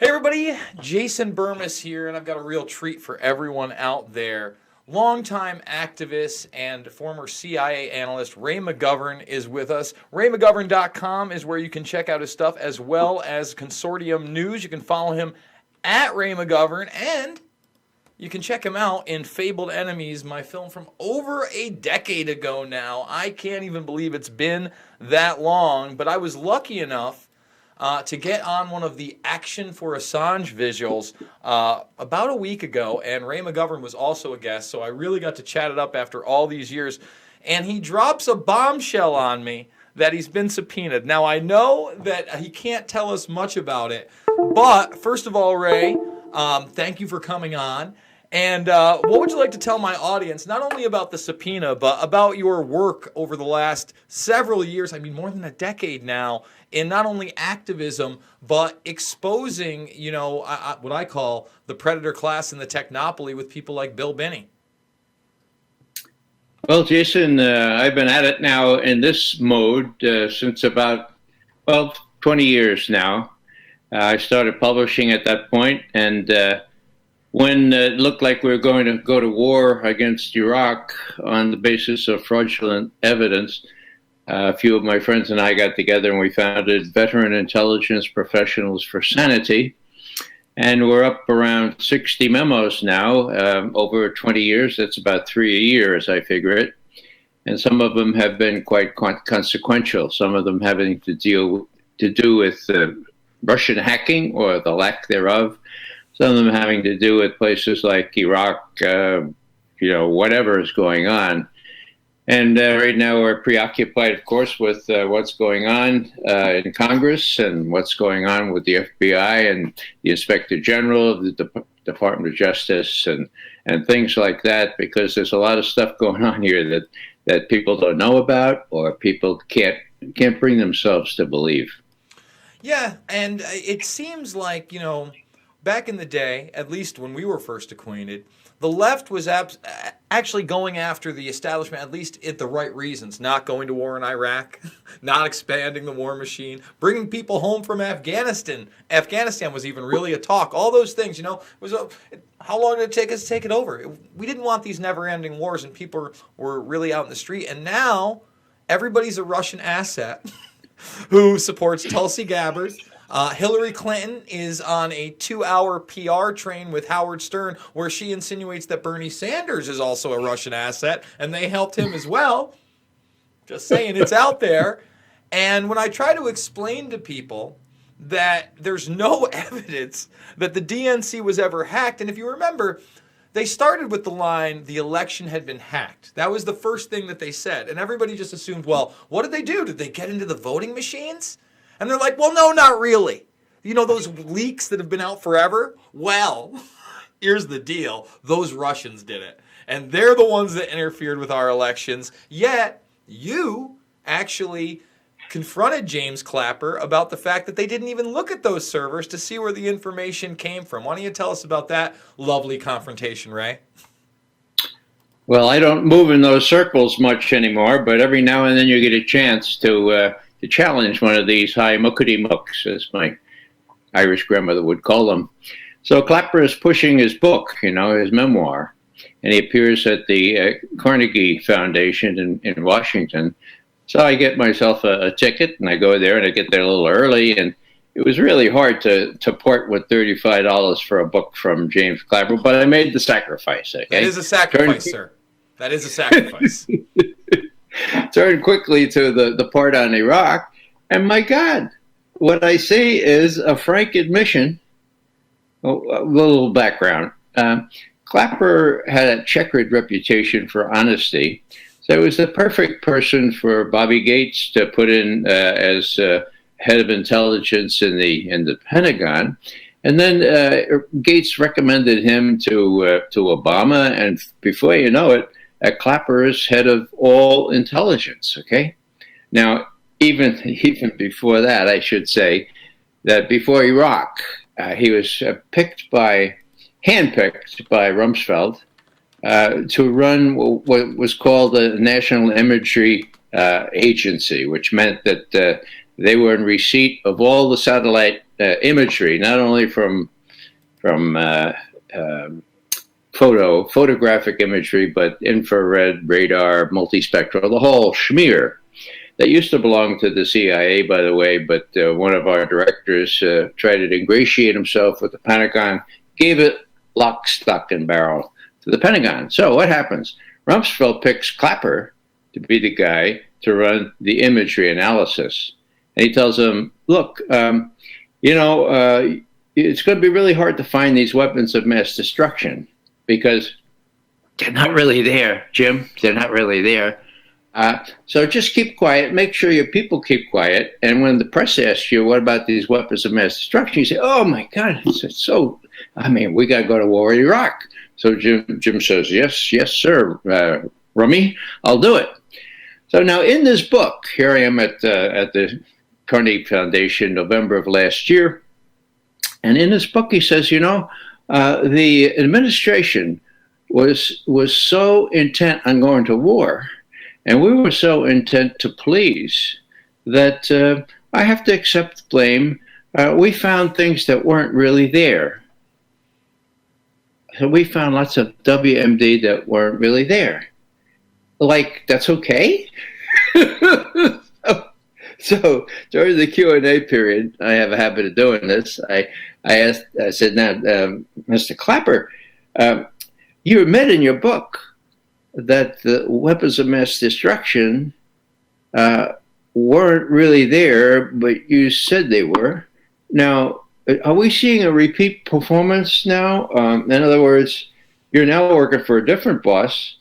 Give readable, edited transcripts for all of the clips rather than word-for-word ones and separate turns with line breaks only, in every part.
Hey everybody, Jason Burmis here, and I've got a real treat for everyone out there. Longtime activist and former CIA analyst Ray McGovern is with us. RayMcGovern.com is where you can check out his stuff, as well as Consortium News. You can follow him at Ray McGovern, and you can check him out in Fabled Enemies, my film from over a decade ago now. I can't even believe it's been that long, but I was lucky enough to get on one of the Action for Assange visuals about a week ago, and Ray McGovern was also a guest, so I really got to chat it up after all these years. And he drops a bombshell on me that he's been subpoenaed. Now, I know that he can't tell us much about it, but first of all, Ray, thank you for coming on. And what would you like to tell my audience, not only about the subpoena, but about your work over the last several years, I mean more than a decade now, in not only activism, but exposing, what I call the predator class and the technopoly with people like Bill Binney?
Well, Jason, I've been at it now in this mode since about, 20 years now. I started publishing at that point, and when it looked like we were going to go to war against Iraq on the basis of fraudulent evidence, a few of my friends and I got together and we founded Veteran Intelligence Professionals for Sanity. And we're up around 60 memos now, over 20 years. That's about 3 a year, as I figure it. And some of them have been quite consequential, some of them having to do with Russian hacking or the lack thereof. Some of them having to do with places like Iraq, whatever is going on. And right now we're preoccupied, of course, with what's going on in Congress and what's going on with the FBI and the Inspector General of the Department of Justice and things like that, because there's a lot of stuff going on here that people don't know about or people can't bring themselves to believe.
Yeah, and it seems like, back in the day, at least when we were first acquainted, the left was actually going after the establishment, at least at the right reasons, not going to war in Iraq, not expanding the war machine, bringing people home from Afghanistan. Afghanistan was even really a talk. All those things, how long did it take us to take it over? We didn't want these never-ending wars, and people were really out in the street. And now everybody's a Russian asset who supports Tulsi Gabbard. Hillary Clinton is on a 2-hour PR train with Howard Stern where she insinuates that Bernie Sanders is also a Russian asset, and they helped him as well. Just saying, it's out there. And when I try to explain to people that there's no evidence that the DNC was ever hacked, and if you remember, they started with the line, the election had been hacked. That was the first thing that they said. And everybody just assumed, well, what did they do? Did they get into the voting machines? And they're like, well, no, not really. Those leaks that have been out forever? Well, here's the deal. Those Russians did it. And they're the ones that interfered with our elections. Yet, you actually confronted James Clapper about the fact that they didn't even look at those servers to see where the information came from. Why don't you tell us about that lovely confrontation, Ray?
Well, I don't move in those circles much anymore, but every now and then you get a chance to challenge one of these high muckety mucks, as my Irish grandmother would call them. So Clapper is pushing his book, his memoir, and he appears at the Carnegie Foundation in Washington. So I get myself a ticket, and I go there, and I get there a little early, and it was really hard to part with $35 for a book from James Clapper, but I made the sacrifice. Okay?
That is a sacrifice, sir. That is a sacrifice.
Turn quickly to the part on Iraq, and my God, what I see is a frank admission. A little background. Clapper had a checkered reputation for honesty, so it was the perfect person for Bobby Gates to put in as head of intelligence in the Pentagon. And then Gates recommended him to Obama, and before you know it, Clapper is head of all intelligence. Okay, now even before that, I should say that before Iraq, he was handpicked by Rumsfeld to run what was called the National Imagery Agency, which meant that they were in receipt of all the satellite imagery, not only from photographic imagery, but infrared, radar, multispectral, the whole schmear. That used to belong to the CIA, by the way, but one of our directors tried to ingratiate himself with the Pentagon, gave it lock, stock, and barrel to the Pentagon. So what happens? Rumsfeld picks Clapper to be the guy to run the imagery analysis. And he tells him, look, it's going to be really hard to find these weapons of mass destruction because they're not really there, Jim. They're not really there. So just keep quiet. Make sure your people keep quiet. And when the press asks you, what about these weapons of mass destruction? You say, oh, my God, it's so, we got to go to war in Iraq. So Jim says, yes, sir, Rummy, I'll do it. So now in this book, here I am at the Carnegie Foundation, November of last year. And in this book, he says, the administration was so intent on going to war, and we were so intent to please, that I have to accept blame. We found things that weren't really there. So we found lots of WMD that weren't really there. Like, that's okay? So during the Q&A period, I have a habit of doing this. I said, now, Mr. Clapper, you admit in your book that the weapons of mass destruction weren't really there, but you said they were. Now, are we seeing a repeat performance now? In other words, you're now working for a different boss.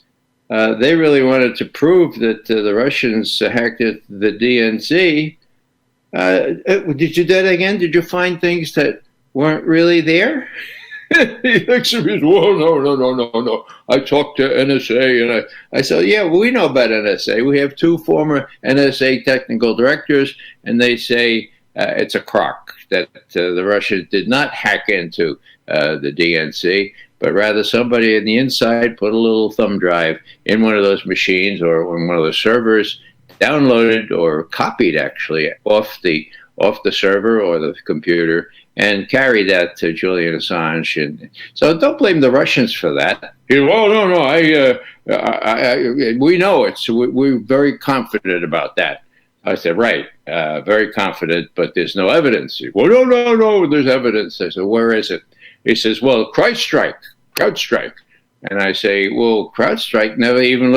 They really wanted to prove that the Russians hacked the DNC. Did you do that again? Did you find things that weren't really there? He looks at me and says, well, no. I talked to NSA, and I said, yeah, well, we know about NSA. We have 2 former NSA technical directors, and they say it's a crock, that the Russians did not hack into the DNC, but rather somebody in the inside put a little thumb drive in one of those machines or in one of the servers, downloaded or copied actually off the server or the computer, and carried that to Julian Assange. And so don't blame the Russians for that. Well, no, we know it, so we're very confident about that. I said, right, very confident, but there's no evidence. Well, no, there's evidence. I said, where is it? He says, well, CrowdStrike. And I say, well, CrowdStrike never even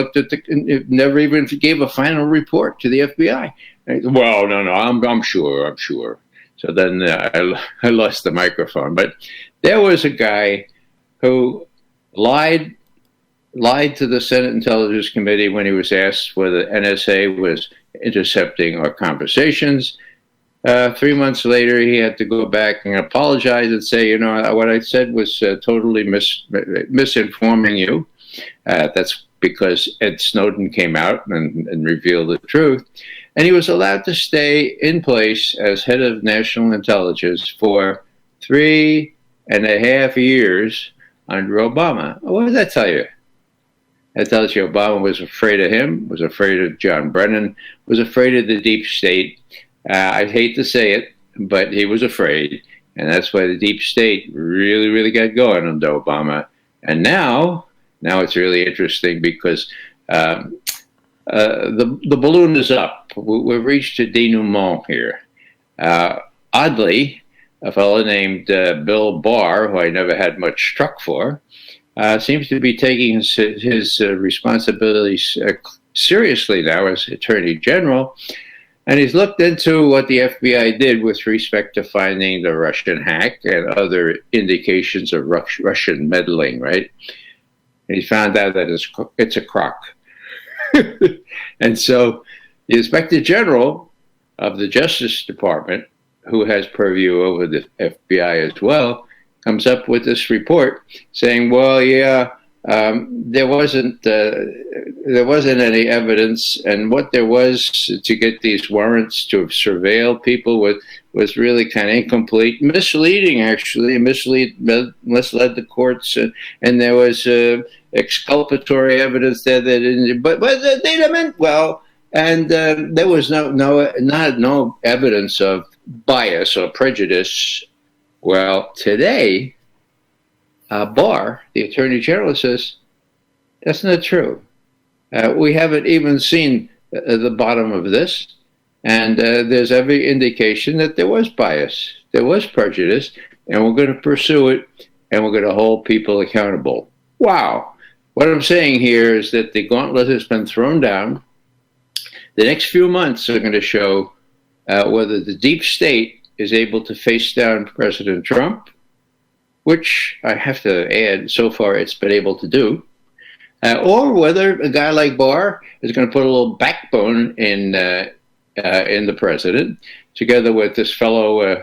never even gave a final report to the FBI. And he said, well, no, I'm sure. So then I lost the microphone. But there was a guy who lied to the Senate Intelligence Committee when he was asked whether NSA was intercepting our conversations. 3 months later, he had to go back and apologize and say, what I said was totally misinforming you. That's because Ed Snowden came out and revealed the truth. And he was allowed to stay in place as head of national intelligence for 3.5 years under Obama. What does that tell you? That tells you Obama was afraid of him, was afraid of John Brennan, was afraid of the deep state. I hate to say it, but he was afraid. And that's why the deep state really, really got going under Obama. And now it's really interesting because the balloon is up. We've reached a denouement here. Oddly, a fellow named Bill Barr, who I never had much truck for, seems to be taking his responsibilities seriously now as Attorney General. And he's looked into what the FBI did with respect to finding the Russian hack and other indications of Russian meddling, right? And he found out that it's a crock. And so the Inspector General of the Justice Department, who has purview over the FBI as well, comes up with this report saying, well, yeah, there wasn't any evidence, and what there was to get these warrants to surveil people was really kind of incomplete, misleading actually, misled the courts, and there was exculpatory evidence there that didn't, but they meant well, And there was no evidence of bias or prejudice. Well, today, Barr, the Attorney General, says that's not true. We haven't even seen the bottom of this, and there's every indication that there was bias, there was prejudice, and we're going to pursue it, and we're going to hold people accountable. Wow. What I'm saying here is that the gauntlet has been thrown down. The next few months are going to show whether the deep state is able to face down President Trump, which I have to add, so far it's been able to do, or whether a guy like Barr is going to put a little backbone in the president, together with this fellow,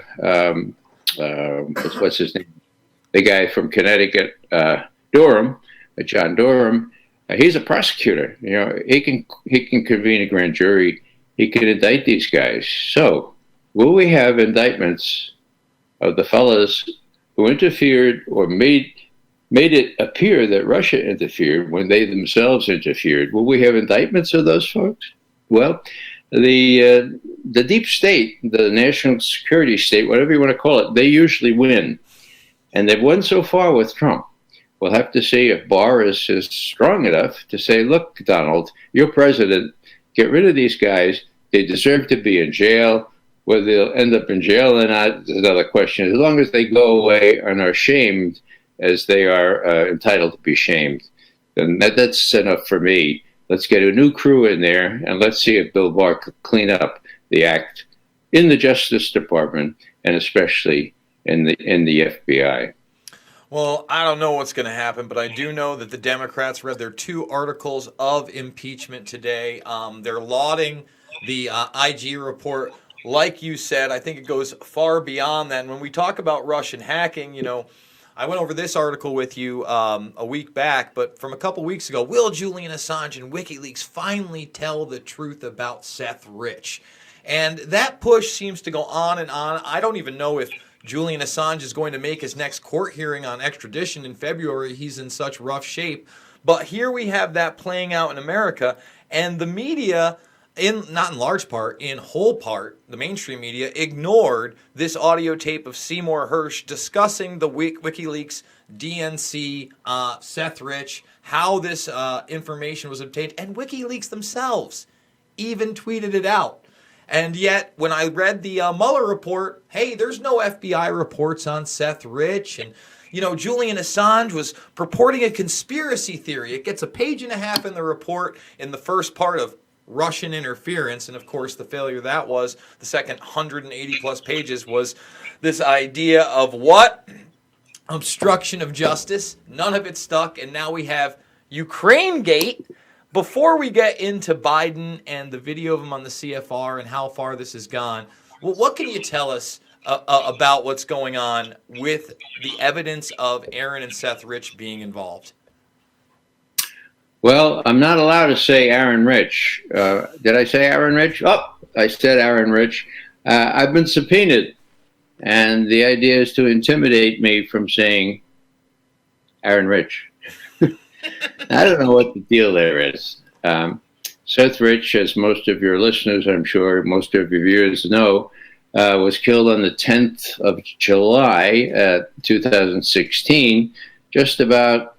what's his name, the guy from Connecticut, Durham, John Durham. He's a prosecutor. You know, he can convene a grand jury. He can indict these guys. So, will we have indictments of the fellas who interfered or made it appear that Russia interfered when they themselves interfered? Will we have indictments of those folks? Well, the deep state, the national security state, whatever you want to call it, they usually win, and they've won so far with Trump. We'll have to see if Barr is strong enough to say, look, Donald, you're president. Get rid of these guys. They deserve to be in jail. Whether they'll end up in jail or not is another question. As long as they go away and are shamed as they are entitled to be shamed, then that's enough for me. Let's get a new crew in there, and let's see if Bill Barr could clean up the act in the Justice Department and especially in the FBI.
Well, I don't know what's going to happen, but I do know that the Democrats read their 2 articles of impeachment today. They're lauding the IG report. Like you said, I think it goes far beyond that. And when we talk about Russian hacking, you know, I went over this article with you a week back, but from a couple weeks ago, will Julian Assange and WikiLeaks finally tell the truth about Seth Rich? And that push seems to go on and on. I don't even know if Julian Assange is going to make his next court hearing on extradition in February. He's in such rough shape. But here we have that playing out in America, and the media, not in large part, in whole part, the mainstream media ignored this audio tape of Seymour Hersh discussing the WikiLeaks, DNC, Seth Rich, how this information was obtained, and WikiLeaks themselves even tweeted it out. And yet, when I read the Mueller report, hey, there's no FBI reports on Seth Rich. And, you know, Julian Assange was purporting a conspiracy theory. It gets a page and a half in the report in the first part of Russian interference. And, of course, the failure of that was the second 180-plus pages was this idea of what? Obstruction of justice. None of it stuck. And now we have Ukraine Gate. Before we get into Biden and the video of him on the CFR and how far this has gone, well, what can you tell us about what's going on with the evidence of Aaron and Seth Rich being involved?
Well, I'm not allowed to say Aaron Rich. Did I say Aaron Rich? Oh, I said Aaron Rich. I've been subpoenaed, and the idea is to intimidate me from saying Aaron Rich. I don't know what the deal there is. Seth Rich, as most of your listeners, I'm sure, most of your viewers know, was killed on the 10th of July, 2016, just about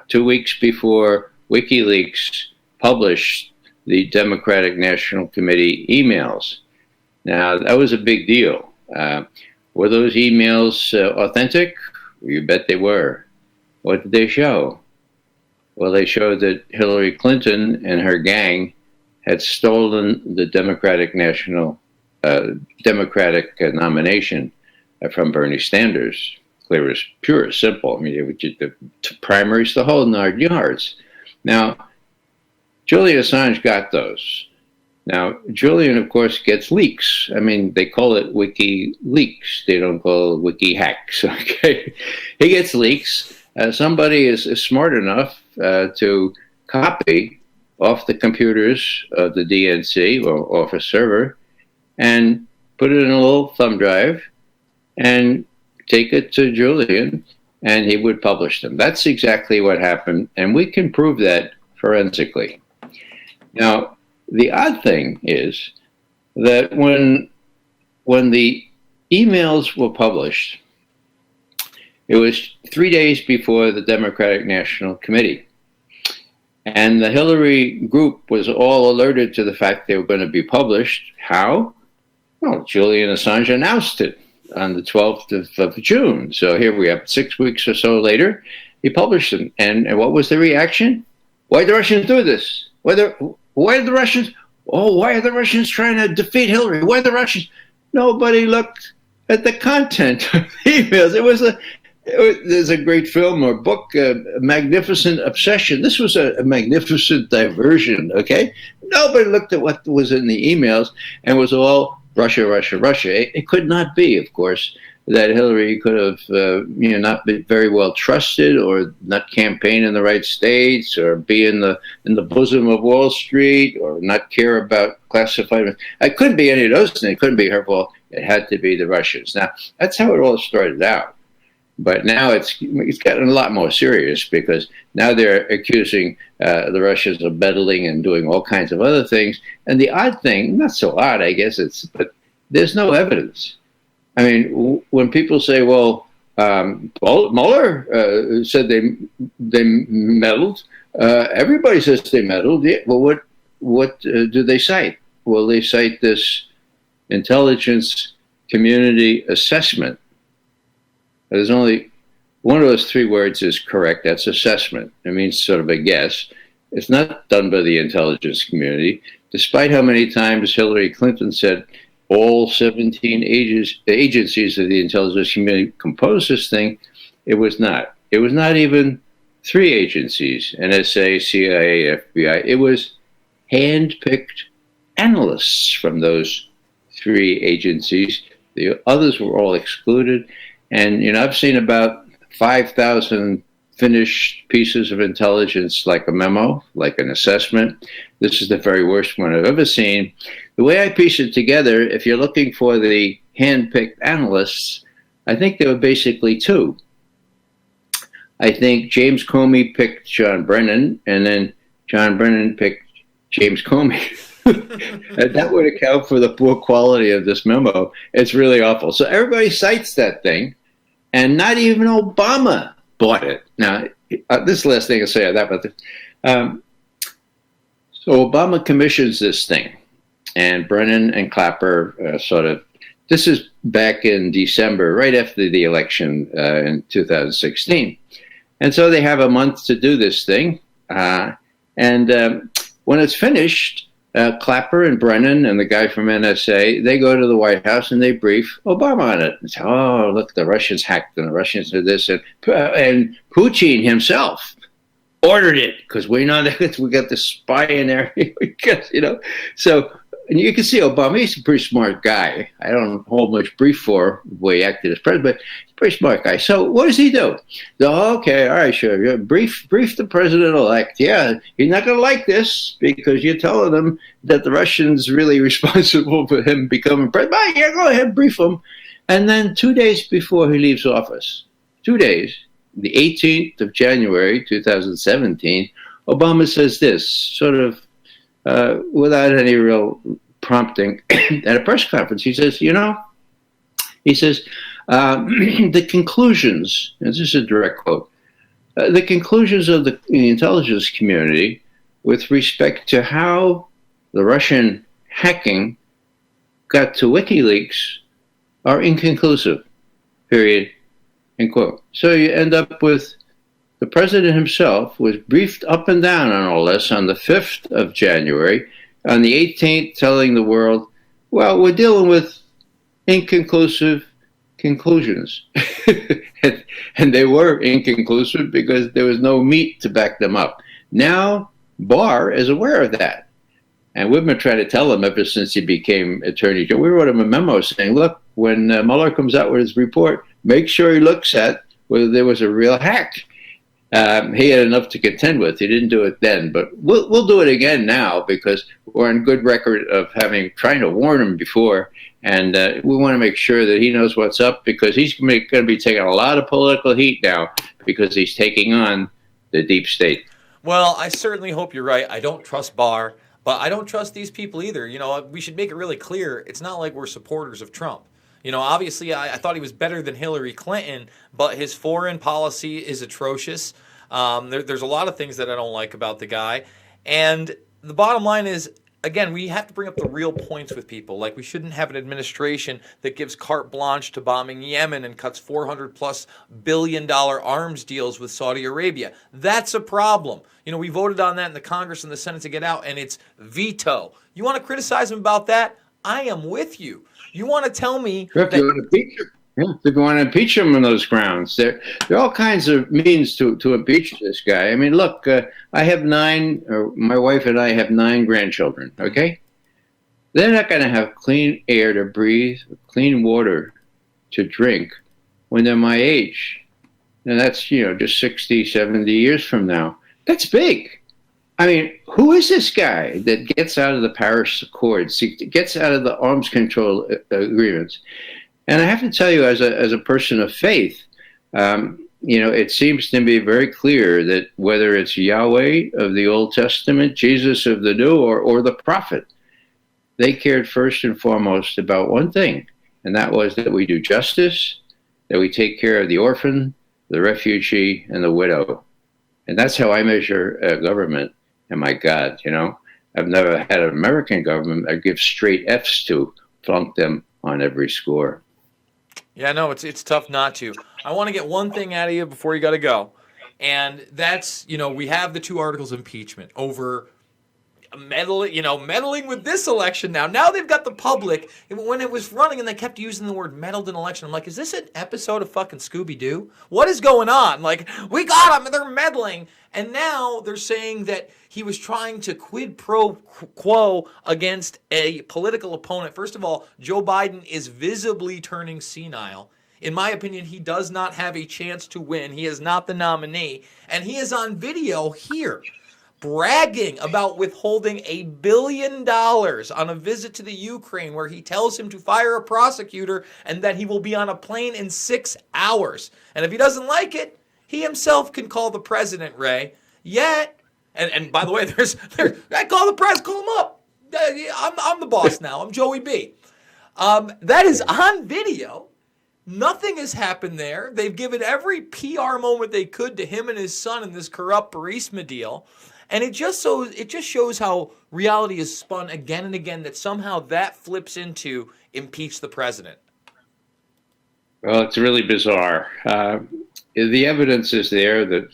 2 weeks before WikiLeaks published the Democratic National Committee emails. Now, that was a big deal. Were those emails authentic? You bet they were. What did they show? Well, they showed that Hillary Clinton and her gang had stolen the Democratic nomination from Bernie Sanders. Clear as pure as simple. I mean, it would get the primaries, the whole 9 yards. Now, Julian Assange got those. Now, Julian, of course, gets leaks. I mean, they call it WikiLeaks. They don't call it WikiHacks, okay? He gets leaks. Somebody is smart enough to copy off the computers of the DNC or off a server and put it in a little thumb drive and take it to Julian, and he would publish them. That's exactly what happened, and we can prove that forensically. Now, the odd thing is that when the emails were published, it was 3 days before the Democratic National Committee. And the Hillary group was all alerted to the fact they were going to be published. How? Well, Julian Assange announced it on the 12th of June. So here we have 6 weeks or so later, he published them. And what was the reaction? Why did the Russians do this? Why are the Russians? Oh, why are the Russians trying to defeat Hillary? Why are the Russians? Nobody looked at the content of the emails. There's a great film or book, Magnificent Obsession. This was a magnificent diversion, okay? Nobody looked at what was in the emails and was all Russia, Russia, Russia. It could not be, of course, that Hillary could have not been very well trusted or not campaign in the right states or be in the bosom of Wall Street or not care about classified. It couldn't be any of those things. It couldn't be her fault. It had to be the Russians. Now, that's how it all started out. But now it's gotten a lot more serious because now they're accusing the Russians of meddling and doing all kinds of other things. And the odd thing, not so odd, I guess, but there's no evidence. I mean, when people say, well, Mueller said they meddled, everybody says they meddled. Yeah, well, what do they cite? Well, they cite this intelligence community assessment. There's only one of those 3 words is correct. That's assessment. It means sort of a guess. It's not done by the intelligence community, despite how many times Hillary Clinton said all 17 agencies of the intelligence community composed this thing. It was not. It was not even 3 agencies, NSA, CIA, FBI. It was hand-picked analysts from those 3 agencies. The others were all excluded. And, I've seen about 5,000 finished pieces of intelligence, like a memo, like an assessment. This is the very worst one I've ever seen. The way I piece it together, if you're looking for the hand-picked analysts, I think there were basically 2. I think James Comey picked John Brennan, and then John Brennan picked James Comey. And that would account for the poor quality of this memo. It's really awful. So everybody cites that thing, and not even Obama bought it. Now, this is the last thing I'll say on that. But so Obama commissions this thing, and Brennan and Clapper this is back in December, right after the election in 2016. And so they have a month to do this thing. And when it's finished, Clapper and Brennan and the guy from NSA, they go to the White House and they brief Obama on it. And say, oh, look, the Russians hacked and the Russians did this. And Putin himself ordered it because we know that we got the spy in there. So and you can see Obama, he's a pretty smart guy. I don't hold much brief for the way he acted as president, but he's a pretty smart guy. So what does he do? So, okay, all right, sure. Yeah, brief the president-elect. Yeah, he's not going to like this because you're telling him that the Russians really responsible for him becoming president. But yeah, go ahead, brief him. And then 2 days before he leaves office, 2 days, the 18th of January, 2017, Obama says this, sort of without any real prompting, at a press conference. He says, the conclusions, and this is a direct quote, the conclusions of the intelligence community with respect to how the Russian hacking got to WikiLeaks are inconclusive, period, end quote. So you end up with the president himself was briefed up and down on all this on the 5th of January. On the 18th, telling the world, well, we're dealing with inconclusive conclusions. and they were inconclusive because there was no meat to back them up. Now, Barr is aware of that. And we've been trying to tell him ever since he became Attorney General. We wrote him a memo saying, look, when Mueller comes out with his report, make sure he looks at whether there was a real hack. He had enough to contend with. He didn't do it then, but we'll do it again now because we're on good record of trying to warn him before, and we want to make sure that he knows what's up because he's going to be taking a lot of political heat now because he's taking on the deep state.
Well, I certainly hope you're right. I don't trust Barr. But I don't trust these people either. We should make it really clear. It's not like we're supporters of Trump. Obviously, I thought he was better than Hillary Clinton, but his foreign policy is atrocious. There's a lot of things that I don't like about the guy. And the bottom line is, again, we have to bring up the real points with people. Like, we shouldn't have an administration that gives carte blanche to bombing Yemen and cuts $400+ billion arms deals with Saudi Arabia. That's a problem. We voted on that in the Congress and the Senate to get out, and it's veto. You want to criticize him about that? I am with you. You want to tell me
if you want to impeach him. Yeah, if you want to impeach him on those grounds, there are all kinds of means to impeach this guy. I mean, look, I have my wife and I have 9 grandchildren, okay? They're not going to have clean air to breathe, clean water to drink when they're my age. And that's, just 60, 70 years from now. That's big. I mean, who is this guy that gets out of the Paris Accords, gets out of the arms control agreements? And I have to tell you, as a person of faith, it seems to be very clear that whether it's Yahweh of the Old Testament, Jesus of the New, or the prophet, they cared first and foremost about one thing, and that was that we do justice, that we take care of the orphan, the refugee, and the widow. And that's how I measure government. And my God, I've never had an American government I give straight F's to, flunk them on every score.
Yeah, no, it's tough not to. I want to get one thing out of you before you got to go, and that's, we have the 2 articles of impeachment over meddling with this election now. Now they've got the public. When it was running and they kept using the word meddled in election, I'm like, is this an episode of fucking Scooby-Doo? What is going on? Like, we got them, they're meddling. And now they're saying that he was trying to quid pro quo against a political opponent. First of all, Joe Biden is visibly turning senile. In my opinion, he does not have a chance to win. He is not the nominee. And he is on video here bragging about withholding $1 billion on a visit to the Ukraine, where he tells him to fire a prosecutor and that he will be on a plane in 6 hours. And if he doesn't like it, he himself can call the president, Ray. Yet, and by the way, I call the press, call him up. I'm the boss now. I'm Joey B. That is on video. Nothing has happened there. They've given every PR moment they could to him and his son in this corrupt Burisma deal. And it just shows how reality is spun again and again, that somehow that flips into impeach the president.
Well, it's really bizarre. The evidence is there that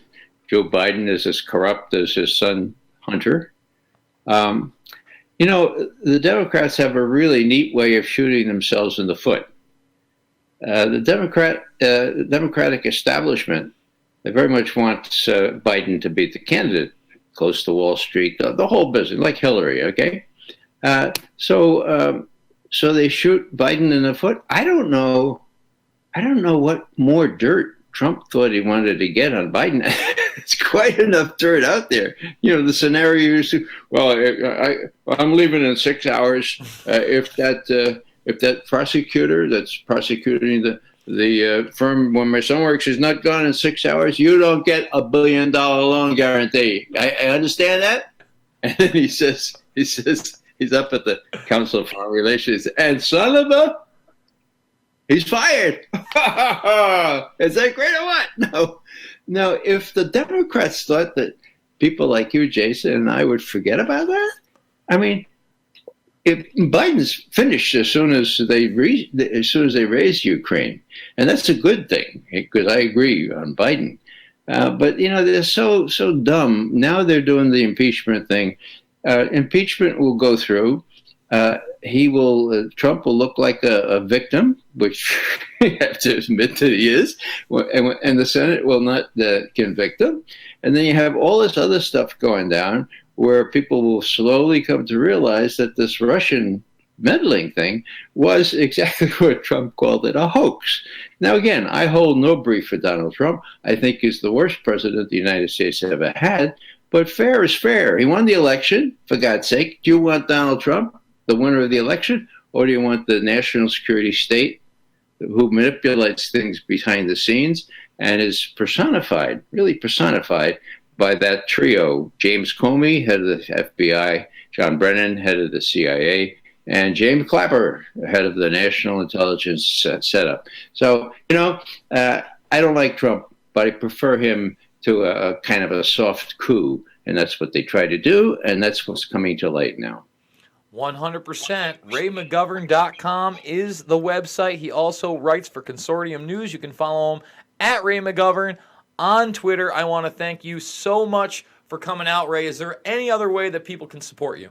Joe Biden is as corrupt as his son, Hunter. The Democrats have a really neat way of shooting themselves in the foot. The Democratic establishment, they very much wants Biden to be the candidate, close to Wall Street, the whole business, like Hillary, okay? So they shoot Biden in the foot. I don't know what more dirt Trump thought he wanted to get on Biden. It's quite enough dirt out there. The scenario is, I'm leaving in 6 hours. If that prosecutor that's prosecuting the firm when my son works is not gone in 6 hours, you don't get $1 billion loan guarantee. I understand that. And then he says he's up at the Council of Foreign Relations, and son of a, he's fired. Is that great or what? No. If the Democrats thought that people like you, Jason, and I would forget about that, I mean, if Biden's finished as soon as they raise Ukraine, and that's a good thing, because I agree on Biden. But they're so dumb. Now they're doing the impeachment thing. Impeachment will go through. Trump will look like a victim, which you have to admit that he is, and the Senate will not convict him. And then you have all this other stuff going down, where people will slowly come to realize that this Russian meddling thing was exactly what Trump called it, a hoax. Now, again, I hold no brief for Donald Trump. I think he's the worst president the United States ever had. But fair is fair. He won the election, for God's sake. Do you want Donald Trump, the winner of the election, or do you want the national security state who manipulates things behind the scenes and is personified, really personified, by that trio, James Comey, head of the FBI, John Brennan, head of the CIA, and James Clapper, head of the National Intelligence Setup. So, I don't like Trump, but I prefer him to a kind of a soft coup, and that's what they try to do, and that's what's coming to light now.
100%. RayMcGovern.com is the website. He also writes for Consortium News. You can follow him at Ray McGovern on Twitter. I want to thank you so much for coming out, Ray. Is there any other way that people can support you?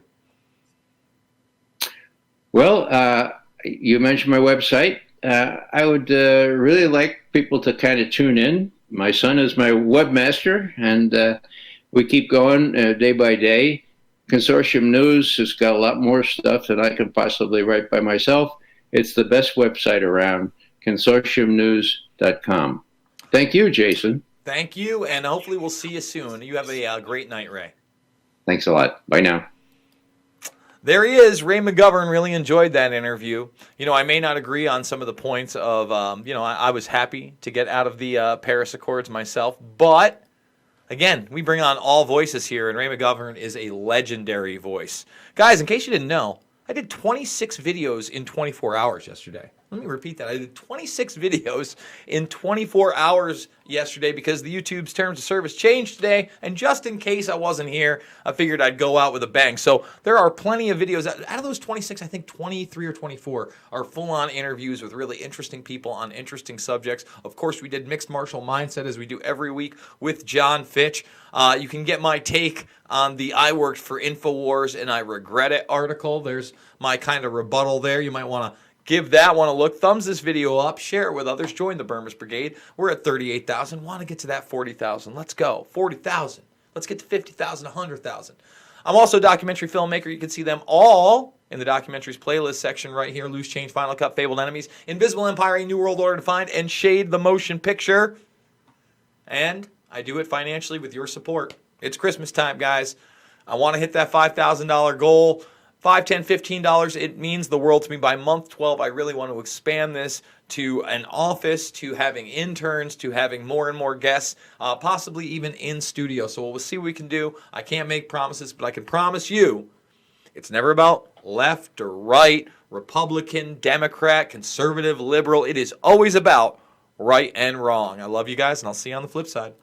Well, you mentioned my website. I would really like people to kind of tune in. My son is my webmaster, and we keep going day by day. Consortium News has got a lot more stuff than I can possibly write by myself. It's the best website around, consortiumnews.com. Thank you, Jason.
Thank you, and hopefully we'll see you soon. You have a great night, Ray.
Thanks a lot. Bye now.
There he is. Ray McGovern. Really enjoyed that interview. I may not agree on some of the points of, I was happy to get out of the Paris Accords myself. But, again, we bring on all voices here, and Ray McGovern is a legendary voice. Guys, in case you didn't know, I did 26 videos in 24 hours yesterday. Let me repeat that. I did 26 videos in 24 hours yesterday because the YouTube's terms of service changed today. And just in case I wasn't here, I figured I'd go out with a bang. So there are plenty of videos. Out of those 26, I think 23 or 24 are full-on interviews with really interesting people on interesting subjects. Of course, we did Mixed Martial Mindset as we do every week with John Fitch. You can get my take on the I worked for InfoWars and I regret it article. There's my kind of rebuttal there. You might want to give that one a look. Thumbs this video up. Share it with others. Join the Burmers Brigade. We're at 38,000. Want to get to that 40,000. Let's go. 40,000. Let's get to 50,000, 100,000. I'm also a documentary filmmaker. You can see them all in the documentaries playlist section right here. Loose Change, Final Cut, Fabled Enemies, Invisible Empire, A New World Order Defined, and Shade the Motion Picture. And I do it financially with your support. It's Christmas time, guys. I want to hit that $5,000 goal. $5, $10, $15, it means the world to me. By month 12, I really want to expand this to an office, to having interns, to having more and more guests, possibly even in studio. So we'll see what we can do. I can't make promises, but I can promise you it's never about left or right, Republican, Democrat, conservative, liberal. It is always about right and wrong. I love you guys, and I'll see you on the flip side.